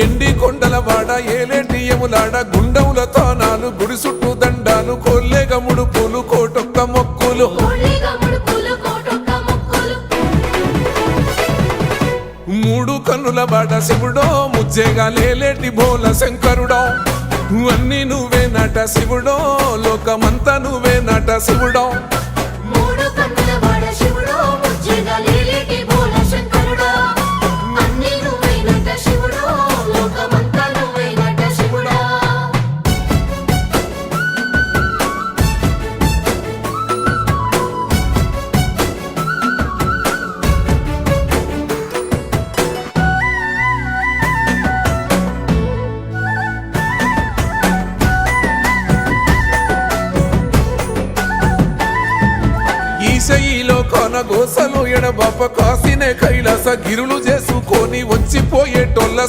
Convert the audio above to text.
ఎండి కొండల వాడ ఏలేటి యములాడ గుండముల తానాలు గుడి చుట్టూ దండాలు కొల్లేగ ముడుపులు కోటొక్క మొక్కులు మూడు కన్నుల బాట శివుడో ముజ్జేగా లేలేటి బోల శంకరుడో అన్ని నువ్వే నట శివుడో లోకమంతా నువ్వే నట శివుడో ఈశయిలో కొనగోసలు ఎడబాప కాసినే కైలాస గిరులు చేసుకొని వచ్చిపోయేటోళ్ళ